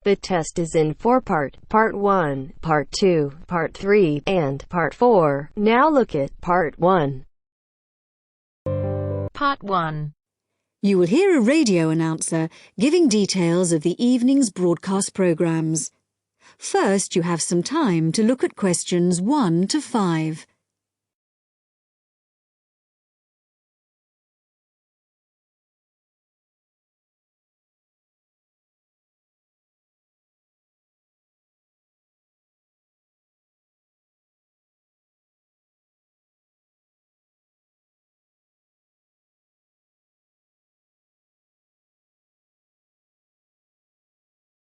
The test is in 4-part, Part 1, Part 2, Part 3, and Part 4. Now look at Part 1. Part 1. You will hear a radio announcer giving details of the evening's broadcast programmes. First, you have some time to look at questions 1 to 5.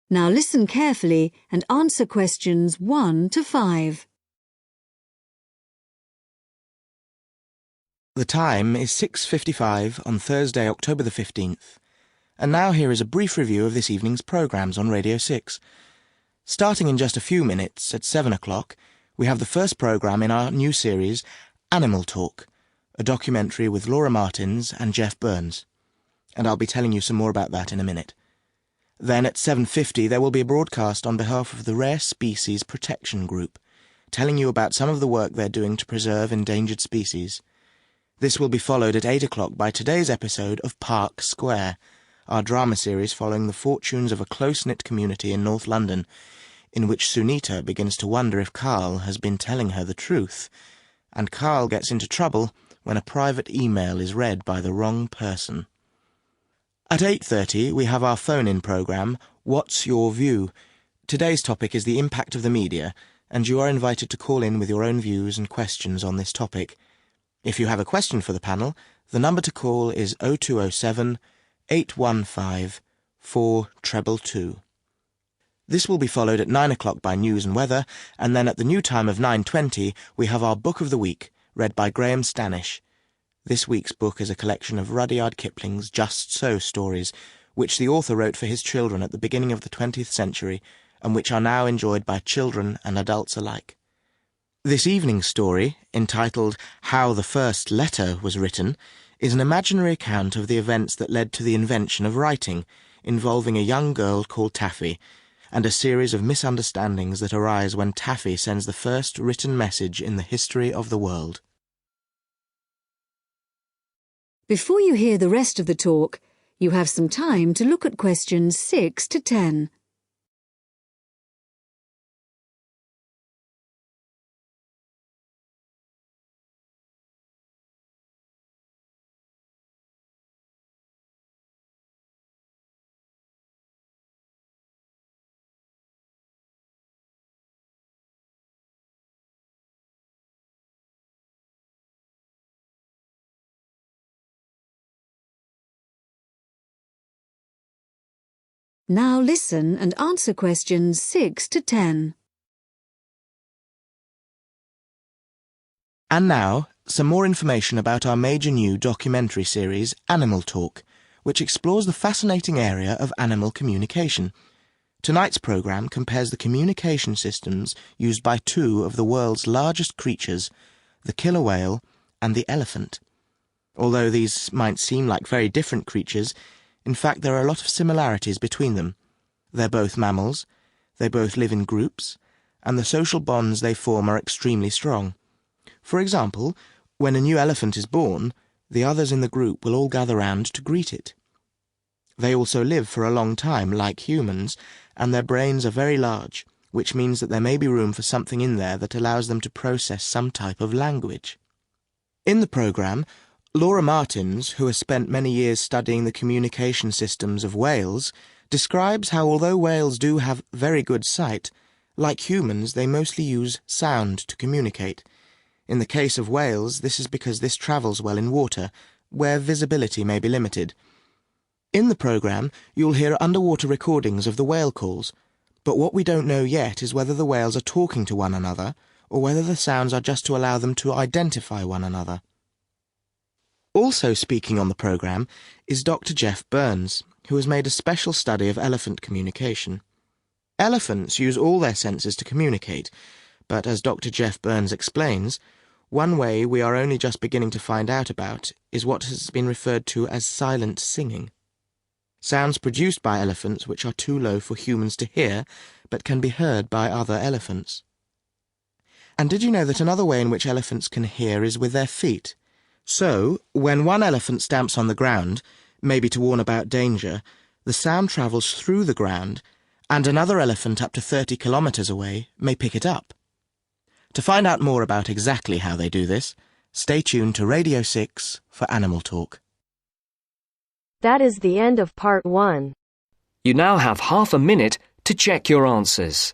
Now listen carefully and answer questions 1 to 5. The time is 6:55 on Thursday, October the 15th. And now here is a brief review of this evening's programmes on Radio 6. Starting in just a few minutes, at 7 o'clock, we have the first programme in our new series, Animal Talk, a documentary with Laura Martins and Jeff Burns. And I'll be telling you some more about that in a minute. Then at 7:50 there will be a broadcast on behalf of the Rare Species Protection Group, telling you about some of the work they're doing to preserve endangered species. This will be followed at 8 o'clock by today's episode of Park Square, our drama series following the fortunes of a close-knit community in North London, in which Sunita begins to wonder if Carl has been telling her the truth, and Carl gets into trouble when a private email is read by the wrong person. At 8:30 we have our phone-in programme, What's Your View? Today's topic is the impact of the media, and you are invited to call in with your own views and questions on this topic. If you have a question for the panel, the number to call is 0207 815 4222. This will be followed at 9 o'clock by news and weather, and then at the new time of 9:20 we have our Book of the Week, read by Graham Stanish. This week's book is a collection of Rudyard Kipling's Just So stories, which the author wrote for his children at the beginning of the 20th century, and which are now enjoyed by children and adults alike. This evening's story, entitled How the First Letter Was Written, is an imaginary account of the events that led to the invention of writing, involving a young girl called Taffy, and a series of misunderstandings that arise when Taffy sends the first written message in the history of the world. Before you hear the rest of the talk, you have some time to look at questions 6 to 10. Now listen and answer questions 6 to 10. And now, some more information about our major new documentary series, Animal Talk, which explores the fascinating area of animal communication. Tonight's programme compares the communication systems used by two of the world's largest creatures, the killer whale and the elephant. Although these might seem like very different creatures, in fact, there are a lot of similarities between them. They're both mammals, they both live in groups, and the social bonds they form are extremely strong. For example, when a new elephant is born, the others in the group will all gather round to greet it. They also live for a long time, like humans, and their brains are very large, which means that there may be room for something in there that allows them to process some type of language. In the programme, Laura Martins, who has spent many years studying the communication systems of whales, describes how although whales do have very good sight, like humans they mostly use sound to communicate. In the case of whales, this is because this travels well in water, where visibility may be limited. In the programme, you'll hear underwater recordings of the whale calls, but what we don't know yet is whether the whales are talking to one another, or whether the sounds are just to allow them to identify one another. Also speaking on the programme is Dr. Jeff Burns, who has made a special study of elephant communication. Elephants use all their senses to communicate, but as Dr. Jeff Burns explains, one way we are only just beginning to find out about is what has been referred to as silent singing. sounds produced by elephants which are too low for humans to hear, but can be heard by other elephants. And did you know that another way in which elephants can hear is with their feet? So, when one elephant stamps on the ground, maybe to warn about danger, the sound travels through the ground, and another elephant up to 30 kilometers away may pick it up. To find out more about exactly how they do this, stay tuned to Radio 6 for Animal Talk. That is the end of part 1. You now have half a minute to check your answers.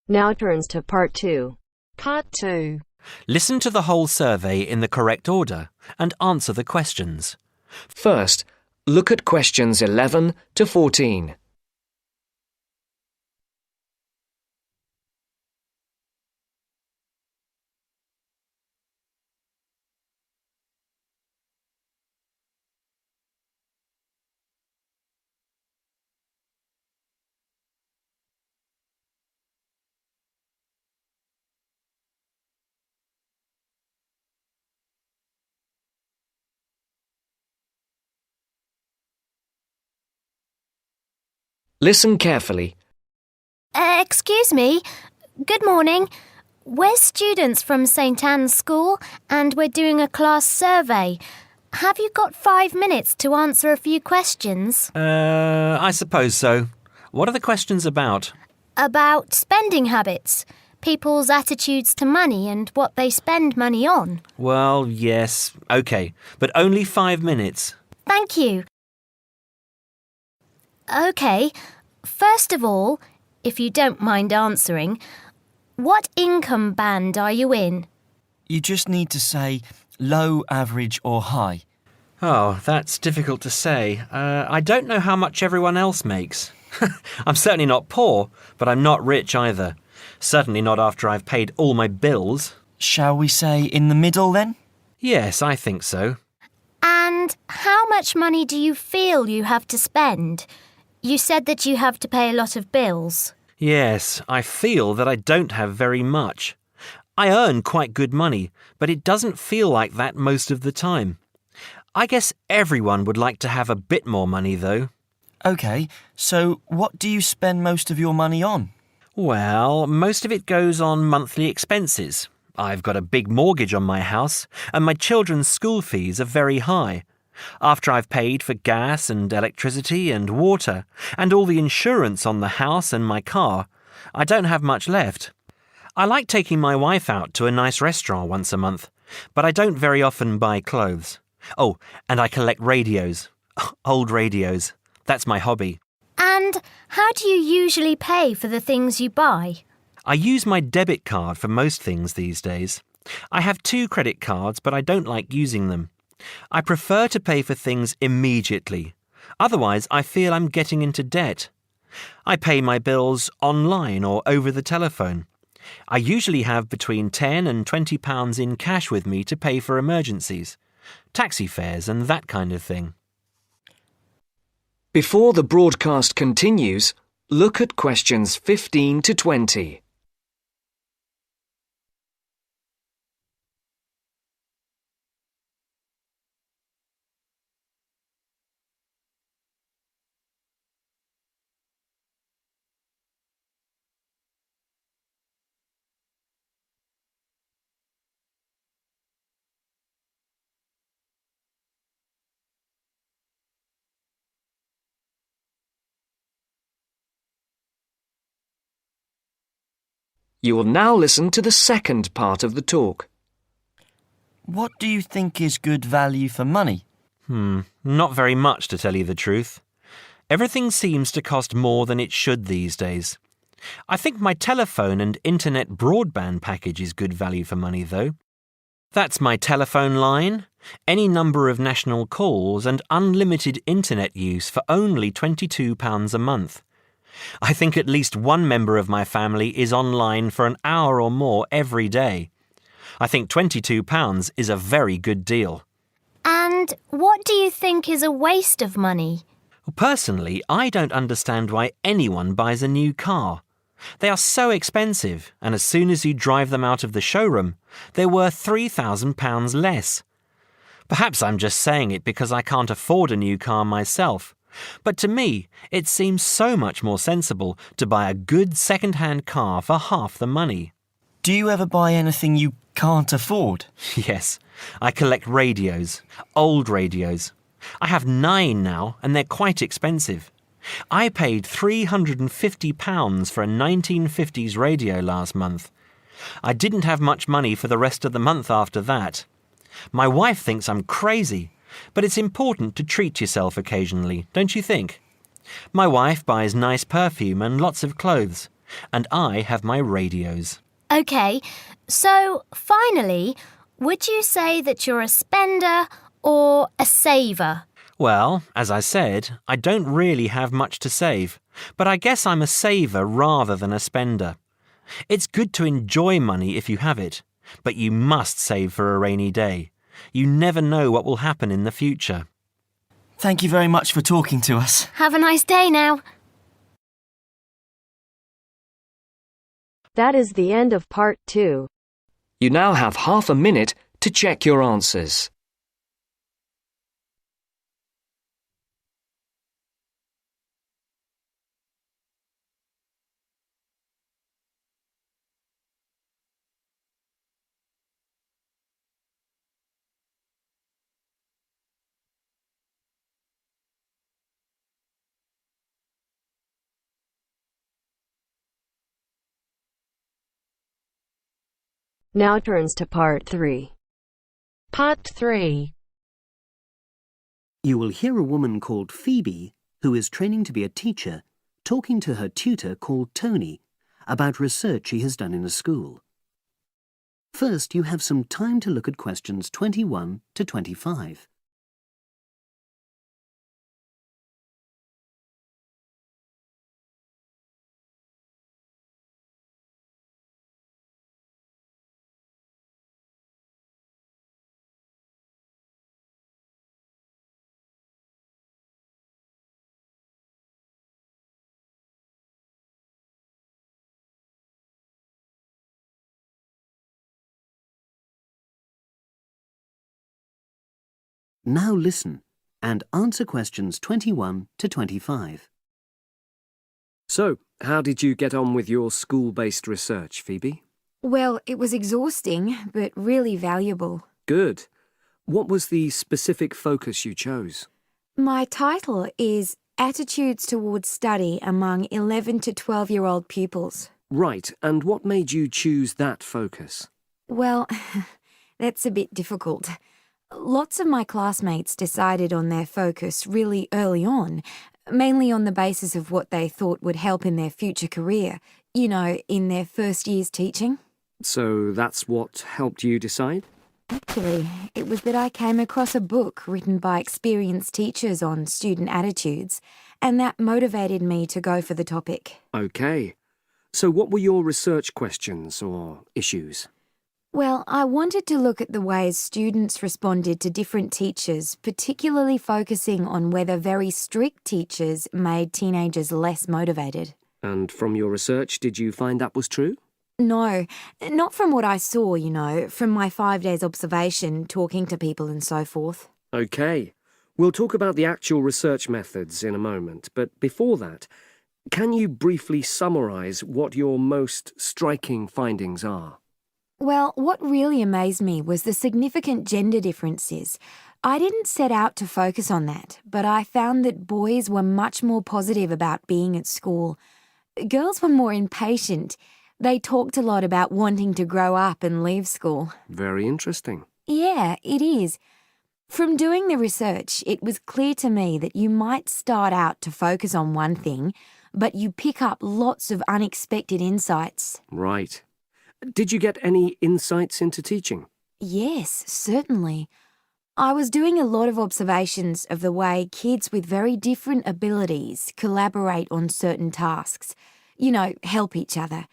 Now turns to part 2. Part 2. Listen to the whole survey in the correct order and answer the questions. First, look at questions 11 to 14. Listen carefully. Excuse me. Good morning. We're students from St Anne's School and we're doing a class survey. Have you got 5 minutes to answer a few questions? I suppose so. What are the questions about? About spending habits, people's attitudes to money and what they spend money on. Well, yes, OK, but only 5 minutes. Thank you. OK, first of all, if you don't mind answering, what income band are you in? You just need to say low, average or high. Oh, that's difficult to say. I don't know how much everyone else makes. I'm certainly not poor, but I'm not rich either. Certainly not after I've paid all my bills. Shall we say in the middle then? Yes, I think so. And how much money do you feel you have to spend? You said that you have to pay a lot of bills. Yes, I feel that I don't have very much. I earn quite good money, but it doesn't feel like that most of the time. I guess everyone would like to have a bit more money, though. OK, so what do you spend most of your money on? Well, most of it goes on monthly expenses. I've got a big mortgage on my house, and my children's school fees are very high. After I've paid for gas and electricity and water, and all the insurance on the house and my car, I don't have much left. I like taking my wife out to a nice restaurant once a month, but I don't very often buy clothes. Oh, and I collect radios. Old radios. That's my hobby. And how do you usually pay for the things you buy? I use my debit card for most things these days. I have 2 credit cards, but I don't like using them. I prefer to pay for things immediately. Otherwise, I feel I'm getting into debt. I pay my bills online or over the telephone. I usually have between £10 and £20 in cash with me to pay for emergencies, taxi fares and that kind of thing. Before the broadcast continues, look at questions 15 to 20. You will now listen to the second part of the talk. What do you think is good value for money? Not very much, to tell you the truth. Everything seems to cost more than it should these days. I think my telephone and internet broadband package is good value for money, though. That's my telephone line, any number of national calls and unlimited internet use for only £22 a month. I think at least one member of my family is online for an hour or more every day. I think £22 is a very good deal. And what do you think is a waste of money? Personally, I don't understand why anyone buys a new car. They are so expensive, and as soon as you drive them out of the showroom, they're worth £3,000 less. Perhaps I'm just saying it because I can't afford a new car myself. But to me, it seems so much more sensible to buy a good second-hand car for half the money. Do you ever buy anything you can't afford? Yes, I collect radios, old radios. I have 9 now, and they're quite expensive. I paid £350 for a 1950s radio last month. I didn't have much money for the rest of the month after that. My wife thinks I'm crazy, but it's important to treat yourself occasionally, don't you think? My wife buys nice perfume and lots of clothes, and I have my radios. OK, so finally, would you say that you're a spender or a saver? Well, as I said, I don't really have much to save, but I guess I'm a saver rather than a spender. It's good to enjoy money if you have it, but you must save for a rainy day. You never know what will happen in the future. Thank you very much for talking to us. Have a nice day now. That is the end of part 2. You now have half a minute to check your answers. Now turns to part 3. Part 3. You will hear a woman called Phoebe, who is training to be a teacher, talking to her tutor called Tony about research she has done in a school. First, you have some time to look at questions 21 to 25. Now listen and answer questions 21 to 25. So, how did you get on with your school-based research, Phoebe? Well, it was exhausting, but really valuable. Good. What was the specific focus you chose? My title is Attitudes Towards Study Among 11 to 12-year-old Pupils. Right, and what made you choose that focus? Well, that's a bit difficult. Lots of my classmates decided on their focus really early on, mainly on the basis of what they thought would help in their future career, you know, in their first years teaching. So that's what helped you decide? Actually, it was that I came across a book written by experienced teachers on student attitudes, and that motivated me to go for the topic. OK. So what were your research questions or issues? Well, I wanted to look at the ways students responded to different teachers, particularly focusing on whether very strict teachers made teenagers less motivated. And from your research, did you find that was true? No, not from what I saw, you know, from my 5 days observation, talking to people and so forth. OK. We'll talk about the actual research methods in a moment, but before that, can you briefly summarise what your most striking findings are? Well, what really amazed me was the significant gender differences. I didn't set out to focus on that, but I found that boys were much more positive about being at school. Girls were more impatient. They talked a lot about wanting to grow up and leave school. Very interesting. Yeah, it is. From doing the research, it was clear to me that you might start out to focus on one thing, but you pick up lots of unexpected insights. Right. Did you get any insights into teaching? Yes, certainly. I was doing a lot of observations of the way kids with very different abilities collaborate on certain tasks, help each other.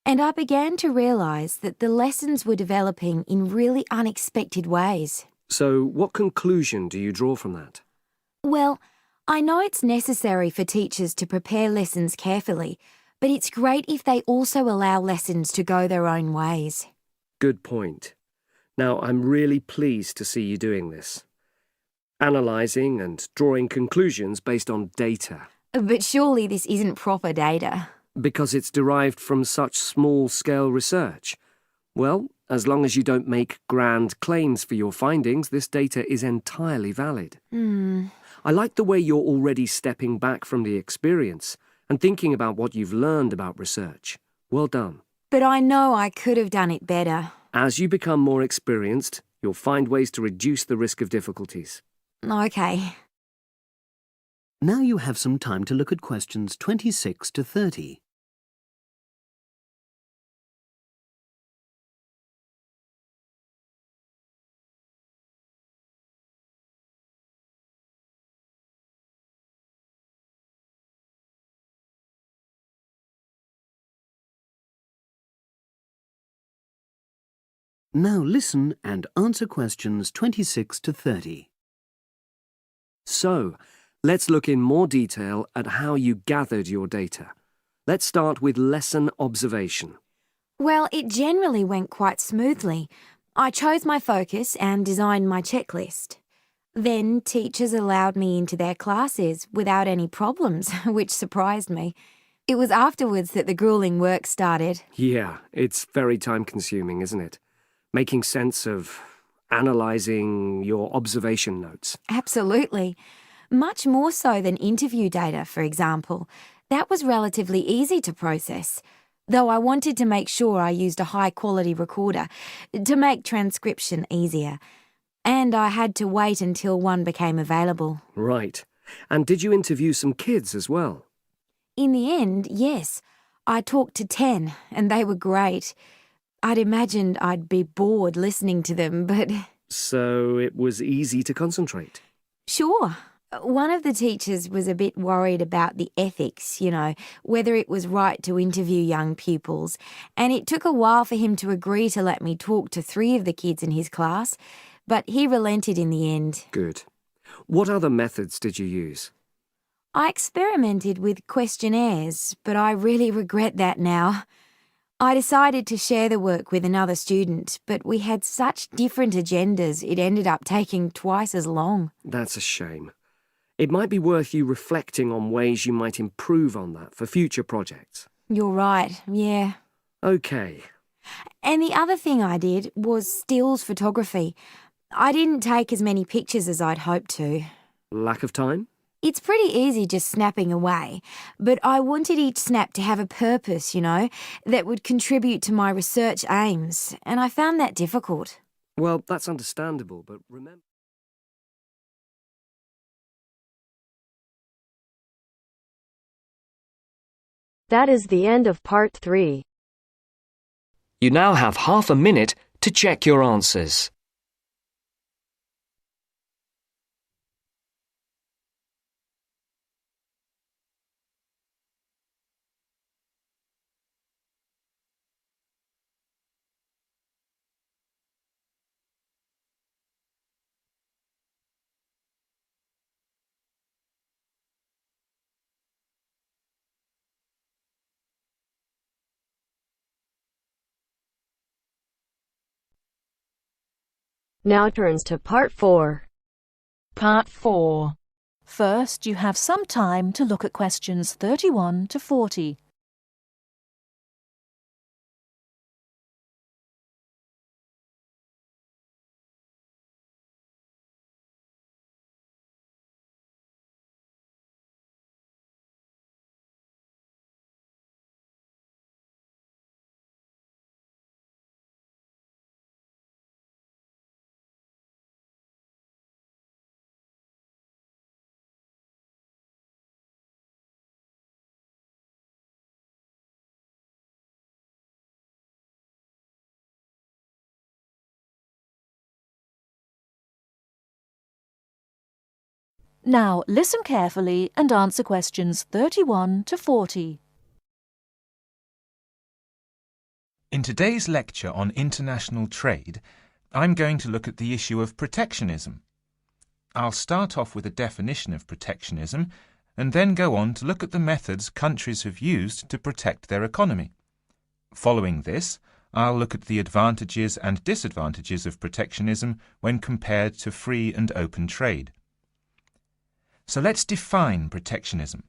And I began to realise that the lessons were developing in really unexpected ways. So, what conclusion do you draw from that? Well, I know it's necessary for teachers to prepare lessons carefully, but it's great if they also allow lessons to go their own ways. Good point. Now, I'm really pleased to see you doing this. Analysing and drawing conclusions based on data. But surely this isn't proper data. Because it's derived from such small-scale research. Well, as long as you don't make grand claims for your findings, this data is entirely valid. I like the way you're already stepping back from the experience and thinking about what you've learned about research. Well done. But I know I could have done it better. As you become more experienced, you'll find ways to reduce the risk of difficulties. OK. Now you have some time to look at questions 26 to 30. Now listen and answer questions 26 to 30. So, let's look in more detail at how you gathered your data. Let's start with lesson observation. Well, it generally went quite smoothly. I chose my focus and designed my checklist. Then teachers allowed me into their classes without any problems, which surprised me. It was afterwards that the grueling work started. Yeah, it's very time-consuming, isn't it? Making sense of analysing your observation notes. Absolutely. Much more so than interview data, for example. That was relatively easy to process, though I wanted to make sure I used a high-quality recorder to make transcription easier. And I had to wait until one became available. Right. And did you interview some kids as well? In the end, yes. I talked to 10, and they were great. I'd imagined I'd be bored listening to them, but... So it was easy to concentrate? Sure. One of the teachers was a bit worried about the ethics, whether it was right to interview young pupils, and it took a while for him to agree to let me talk to 3 of the kids in his class, but he relented in the end. Good. What other methods did you use? I experimented with questionnaires, but I really regret that now. I decided to share the work with another student, but we had such different agendas it ended up taking twice as long. That's a shame. It might be worth you reflecting on ways you might improve on that for future projects. You're right, yeah. OK. And the other thing I did was stills photography. I didn't take as many pictures as I'd hoped to. Lack of time? It's pretty easy just snapping away, but I wanted each snap to have a purpose, that would contribute to my research aims, and I found that difficult. Well, that's understandable, but remember... That is the end of part 3. You now have half a minute to check your answers. Now turns to part 4. Part 4. First, you have some time to look at questions 31 to 40. Now listen carefully and answer questions 31 to 40. In today's lecture on international trade, I'm going to look at the issue of protectionism. I'll start off with a definition of protectionism and then go on to look at the methods countries have used to protect their economy. Following this, I'll look at the advantages and disadvantages of protectionism when compared to free and open trade. So let's define protectionism.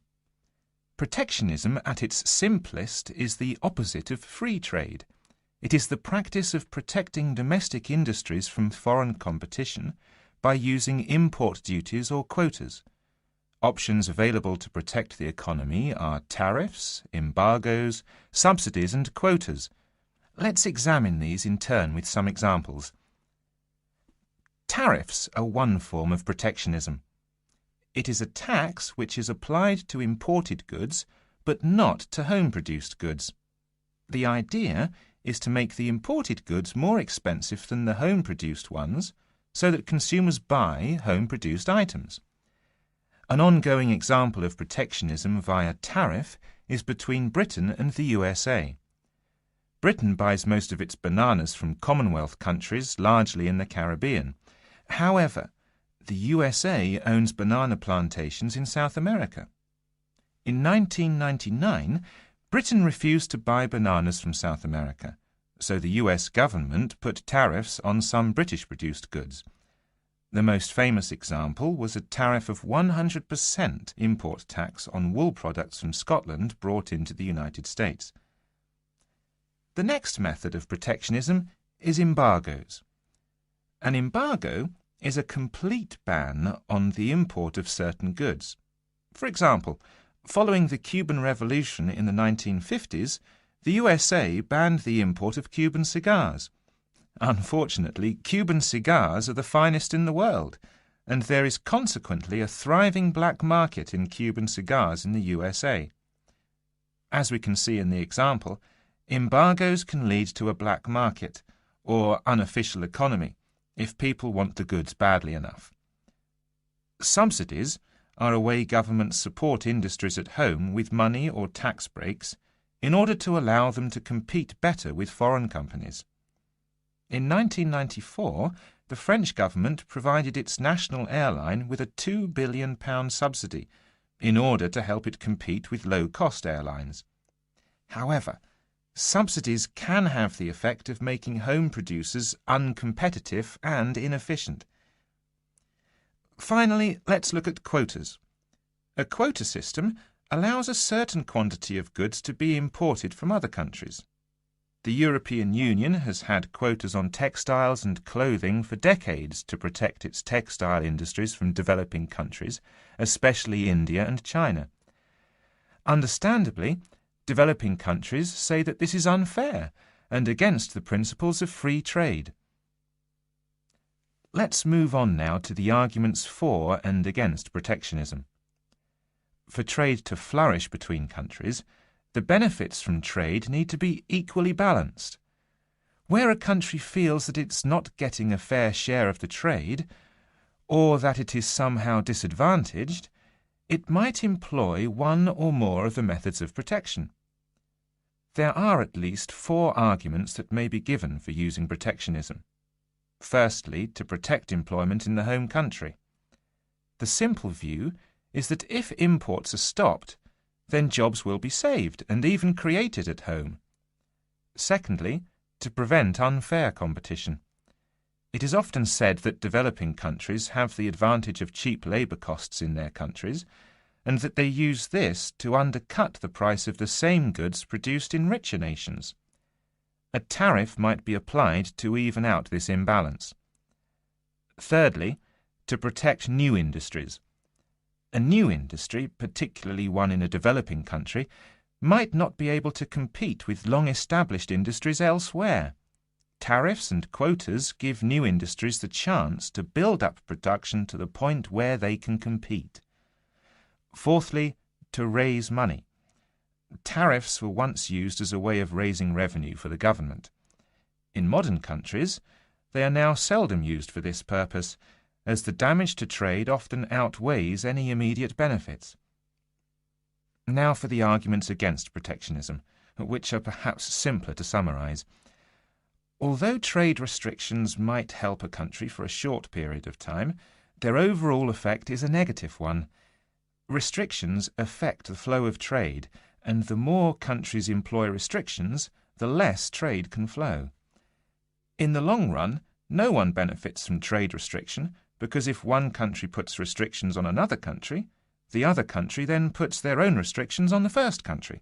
Protectionism at its simplest is the opposite of free trade. It is the practice of protecting domestic industries from foreign competition by using import duties or quotas. Options available to protect the economy are tariffs, embargoes, subsidies and quotas. Let's examine these in turn with some examples. Tariffs are one form of protectionism. It is a tax which is applied to imported goods but not to home-produced goods. The idea is to make the imported goods more expensive than the home-produced ones so that consumers buy home-produced items. An ongoing example of protectionism via tariff is between Britain and the USA. Britain buys most of its bananas from Commonwealth countries, largely in the Caribbean. However, the USA owns banana plantations in South America. In 1999, Britain refused to buy bananas from South America, so the US government put tariffs on some British-produced goods. The most famous example was a tariff of 100% import tax on wool products from Scotland brought into the United States. The next method of protectionism is embargoes. An embargo is a complete ban on the import of certain goods. For example, following the Cuban Revolution in the 1950s, the USA banned the import of Cuban cigars. Unfortunately, Cuban cigars are the finest in the world, and there is consequently a thriving black market in Cuban cigars in the USA. As we can see in the example, embargoes can lead to a black market, or unofficial economy, if people want the goods badly enough. Subsidies are a way governments support industries at home with money or tax breaks in order to allow them to compete better with foreign companies. In 1994, the French government provided its national airline with a £2 billion subsidy in order to help it compete with low-cost airlines. However, subsidies can have the effect of making home producers uncompetitive and inefficient. Finally, let's look at quotas. A quota system allows a certain quantity of goods to be imported from other countries. The European Union has had quotas on textiles and clothing for decades to protect its textile industries from developing countries, especially India and China. Understandably, developing countries say that this is unfair and against the principles of free trade. Let's move on now to the arguments for and against protectionism. For trade to flourish between countries, the benefits from trade need to be equally balanced. Where a country feels that it's not getting a fair share of the trade, or that it is somehow disadvantaged, it might employ one or more of the methods of protection. There are at least 4 arguments that may be given for using protectionism. Firstly, to protect employment in the home country. The simple view is that if imports are stopped, then jobs will be saved and even created at home. Secondly, to prevent unfair competition. It is often said that developing countries have the advantage of cheap labour costs in their countries, and that they use this to undercut the price of the same goods produced in richer nations. A tariff might be applied to even out this imbalance. Thirdly, to protect new industries. A new industry, particularly one in a developing country, might not be able to compete with long-established industries elsewhere. Tariffs and quotas give new industries the chance to build up production to the point where they can compete. Fourthly, to raise money. Tariffs were once used as a way of raising revenue for the government. In modern countries, they are now seldom used for this purpose, as the damage to trade often outweighs any immediate benefits. Now for the arguments against protectionism, which are perhaps simpler to summarise. Although trade restrictions might help a country for a short period of time, their overall effect is a negative one. Restrictions affect the flow of trade, and the more countries employ restrictions, the less trade can flow. In the long run, no one benefits from trade restriction, because if one country puts restrictions on another country, the other country then puts their own restrictions on the first country.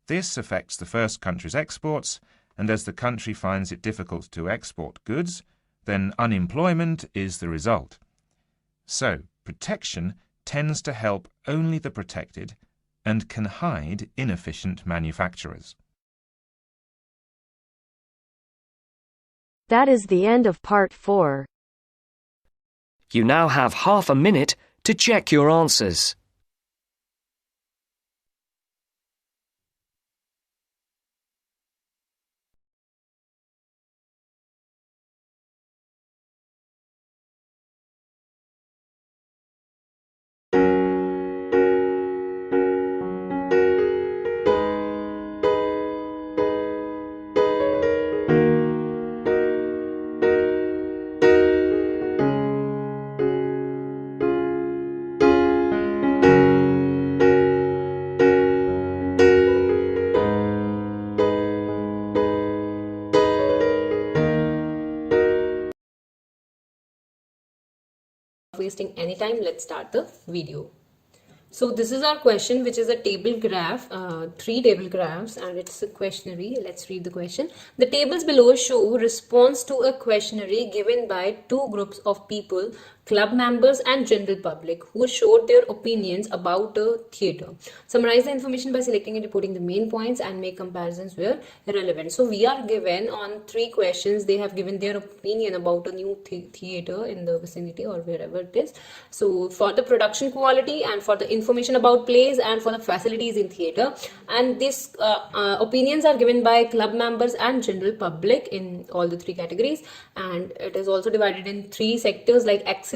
This affects the first country's exports, and as the country finds it difficult to export goods, then unemployment is the result. So, protection tends to help only the protected and can hide inefficient manufacturers. That is the end of part 4. You now have half a minute to check your answers. Wasting any time, let's start the video. So this is our question, which is a table graph, 3 table graphs, and it's a questionnaire. Let's read the question. The tables below show response to a questionnaire given by 2 groups of people, club members and general public, who showed their opinions about a theatre. Summarize the information by selecting and reporting the main points and make comparisons where relevant. So we are given on 3 questions. They have given their opinion about a new theatre in the vicinity or wherever it is. So for the production quality and for the information about plays and for the facilities in theatre, and these opinions are given by club members and general public in all the 3 categories, and it is also divided in 3 sectors like excellent,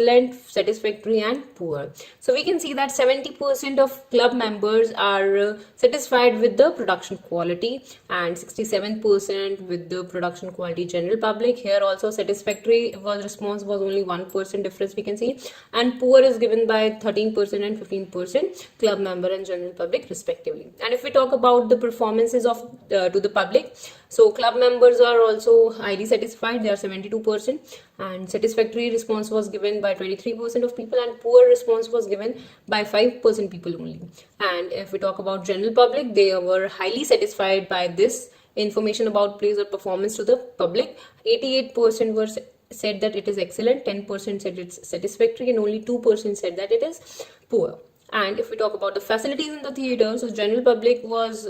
satisfactory and poor. So we can see that 70% of club members are satisfied with the production quality and 67% with the production quality general public. Here also satisfactory response was only 1% difference we can see, and poor is given by 13% and 15% club member and general public respectively. And if we talk about the performances of to the public, so club members are also highly satisfied, they are 72%, and satisfactory response was given by 23% of people, and poor response was given by 5% people only. And if we talk about general public, they were highly satisfied by this information about plays or performance to the public. 88% were said that it is excellent, 10% said it's satisfactory, and only 2% said that it is poor. And if we talk about the facilities in the theatre, so general public was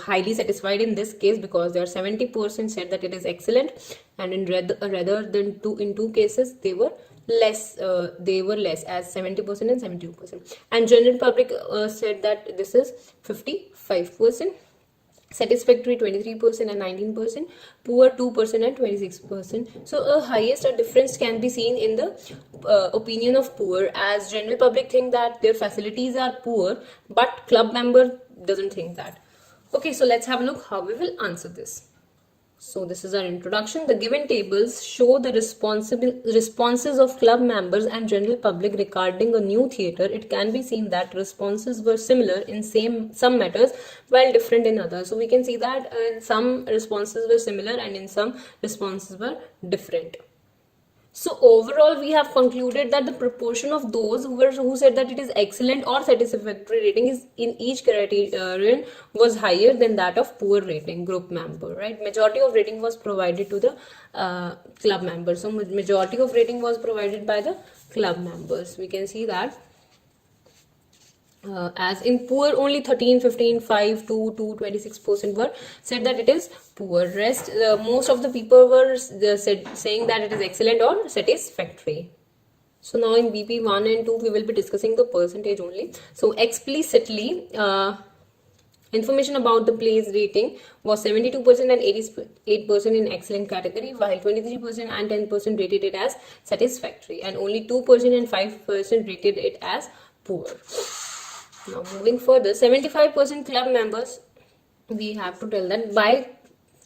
highly satisfied in this case because there are 70% said that it is excellent, and in rather than in two cases they were less as 70% and 72%. And general public said that this is 55%. Satisfactory 23% and 19%, poor 2% and 26%. So a highest difference can be seen in the opinion of poor, as general public think that their facilities are poor, but club member doesn't think that. Okay, so let's have a look how we will answer this. So this is our introduction. The given tables show the responses of club members and general public regarding a new theatre. It can be seen that responses were similar in some matters while different in others. So we can see that in some responses were similar and in some responses were different. So overall, we have concluded that the proportion of those who said that it is excellent or satisfactory rating is in each criterion was higher than that of poor rating group member, right? Majority of rating was provided to the club members. So majority of rating was provided by the club members. We can see that. As in poor, only 13, 15, 5, 2, 26% were said that it is poor. Rest, most of the people were saying that it is excellent or satisfactory. So now in BP 1 and 2, we will be discussing the percentage only. So explicitly, Information about the play's rating was 72% and 88% in excellent category, while 23% and 10% rated it as satisfactory, and only 2% and 5% rated it as poor. Now moving further, 75% club members, we have to tell that by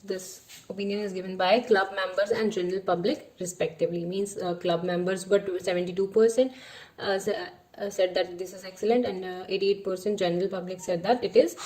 this opinion is given by club members and general public respectively, means club members but 72% said that this is excellent, and 88% general public said that it is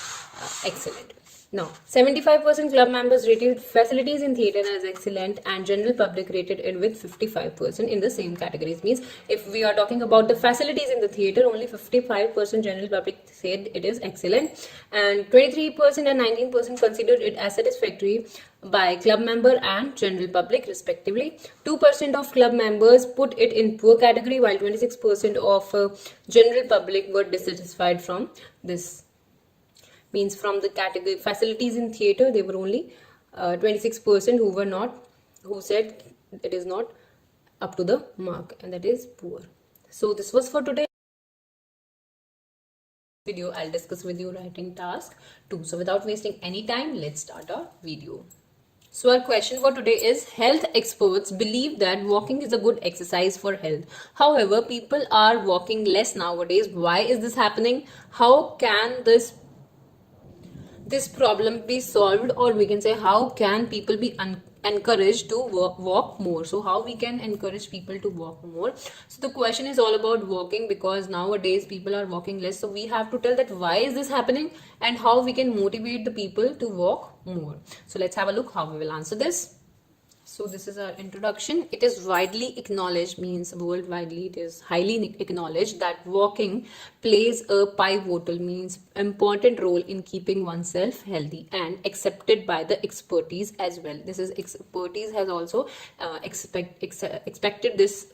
excellent. Now 75% club members rated facilities in theatre as excellent, and general public rated it with 55% in the same categories. Means if we are talking about the facilities in the theatre, only 55% general public said it is excellent, and 23% and 19% considered it as satisfactory by club member and general public respectively. 2% of club members put it in poor category, while 26% of general public were dissatisfied from this. Means from the category facilities in theatre, there were only 26% who said it is not up to the mark, and that is poor. So this was for today video. I'll discuss with you writing task 2. So without wasting any time, let's start our video. So our question for today is, health experts believe that walking is a good exercise for health. However, people are walking less nowadays. Why is this happening? How can this problem be solved, or we can say how can people be encouraged to walk more? So how we can encourage people to walk more? So the question is all about walking, because nowadays people are walking less. So we have to tell that why is this happening and how we can motivate the people to walk more. So let's have a look how we will answer this. So this is our introduction. It is widely acknowledged, means worldwidely it is highly acknowledged, that walking plays a pivotal, means important role in keeping oneself healthy, and accepted by the expertise as well. This is expertise has also expected this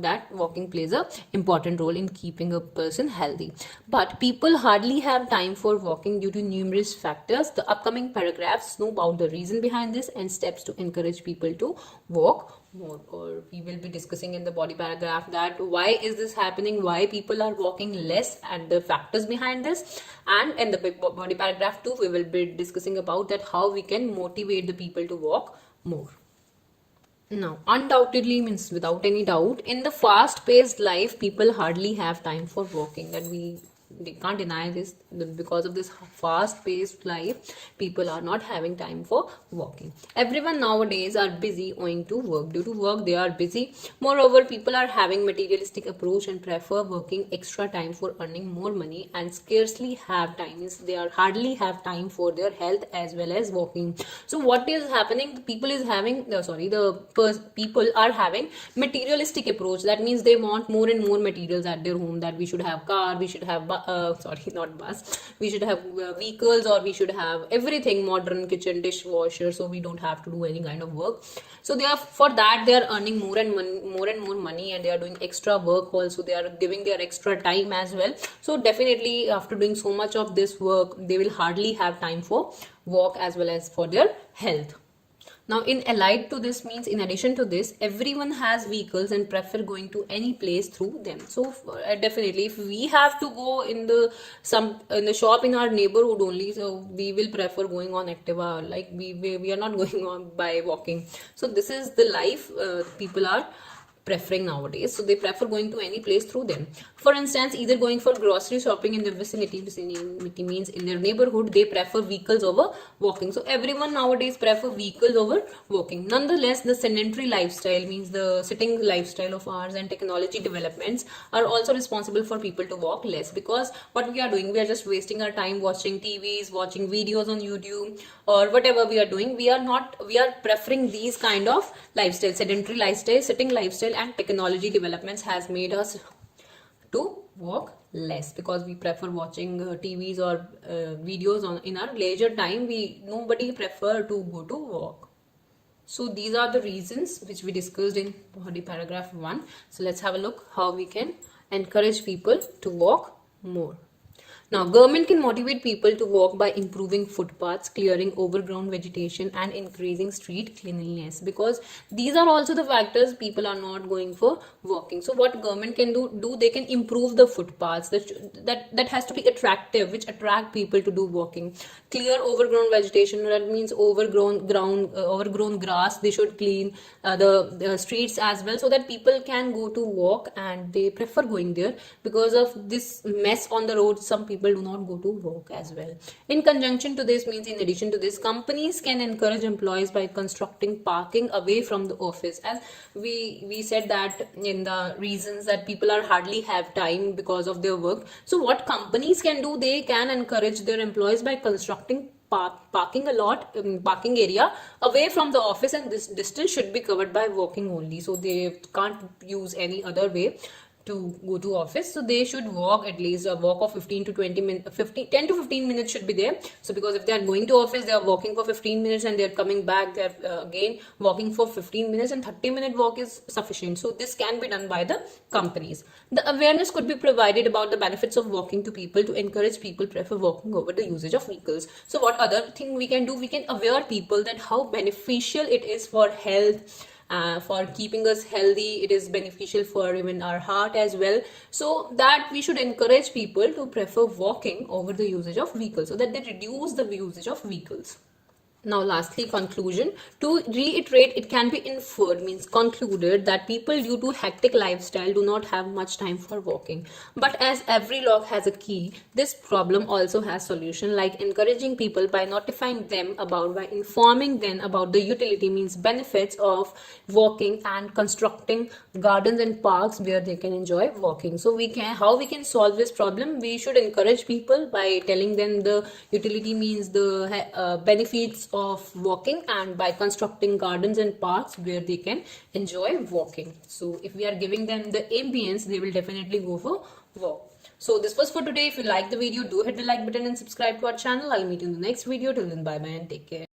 that walking plays a important role in keeping a person healthy. But people hardly have time for walking due to numerous factors. The upcoming paragraphs know about the reason behind this and steps to encourage people to walk more. Or we will be discussing in the body paragraph that why is this happening, why people are walking less, and the factors behind this. And in the body paragraph 2, we will be discussing about that how we can motivate the people to walk more. Now, undoubtedly, means without any doubt, in the fast-paced life, people hardly have time for walking. That we can't deny this. Because of this fast-paced life, people are not having time for walking. Everyone nowadays are busy owing to work. Due to work, they are busy. Moreover, people are having materialistic approach and prefer working extra time for earning more money, and scarcely have time. Means they are hardly have time for their health as well as walking. So what is happening? The people is having people are having materialistic approach. That means they want more and more materials at their home. That we should have car, we should have not bus, we should have vehicles, or we should have everything, modern kitchen, dishwasher, so we don't have to do any kind of work. So they are, for that they are earning more and more money, and they are doing extra work also. They are giving their extra time as well. So definitely after doing so much of this work, they will hardly have time for walk as well as for their health. Now, in allied to this, means in addition to this, everyone has vehicles and prefer going to any place through them. So definitely, if we have to go in the shop in our neighborhood only, so we will prefer going on Activa. Like we are not going on by walking. So this is the life people are preferring nowadays. So they prefer going to any place through them. For instance, either going for grocery shopping in the vicinity means in their neighborhood, they prefer vehicles over walking. So everyone nowadays prefer vehicles over walking. Nonetheless, the sedentary lifestyle, means the sitting lifestyle of ours, and technology developments are also responsible for people to walk less. Because what we are doing, we are just wasting our time watching TVs, watching videos on YouTube, or whatever we are doing. We are preferring these kind of lifestyle, sedentary lifestyle, sitting lifestyle, and technology developments has made us to walk less, because we prefer watching TVs or videos in our leisure time. Nobody prefer to go to walk. So these are the reasons which we discussed in body paragraph 1. So let's have a look how we can encourage people to walk more. Now, government can motivate people to walk by improving footpaths, clearing overgrown vegetation, and increasing street cleanliness, because these are also the factors people are not going for walking. So what government can do, they can improve the footpaths that has to be attractive, which attract people to do walking. Clear overgrown vegetation, that means overgrown grass. They should clean the streets as well, so that people can go to walk and they prefer going there. Because of this mess on the road, some people do not go to work as well. In conjunction to this, means in addition to this, companies can encourage employees by constructing parking away from the office. As we said that in the reasons that people are hardly have time because of their work. So what companies can do, they can encourage their employees by constructing parking area away from the office, and this distance should be covered by walking only. So they can't use any other way to go to office, so they should walk at least a walk of 10 to 15 minutes should be there. So because if they are going to office, they are walking for 15 minutes and they are coming back, they are again walking for 15 minutes, and 30-minute walk is sufficient. So this can be done by the companies. The awareness could be provided about the benefits of walking to people to encourage people prefer walking over the usage of vehicles. So what other thing we can do, we can aware people that how beneficial it is for health, for keeping us healthy. It is beneficial for even our heart as well, so that we should encourage people to prefer walking over the usage of vehicles, so that they reduce the usage of vehicles. Now lastly, conclusion. To reiterate, it can be inferred, means concluded, that people due to hectic lifestyle do not have much time for walking. But as every lock has a key, this problem also has solution, like encouraging people by notifying them about, by informing them about the utility, means benefits of walking, and constructing gardens and parks where they can enjoy walking. So how we can solve this problem, we should encourage people by telling them the utility, means the benefits of walking, and by constructing gardens and parks where they can enjoy walking. So if we are giving them the ambience, they will definitely go for walk. So this was for today. If you like the video, do hit the like button and subscribe to our channel. I'll meet you in the next video. Till then, bye bye and take care.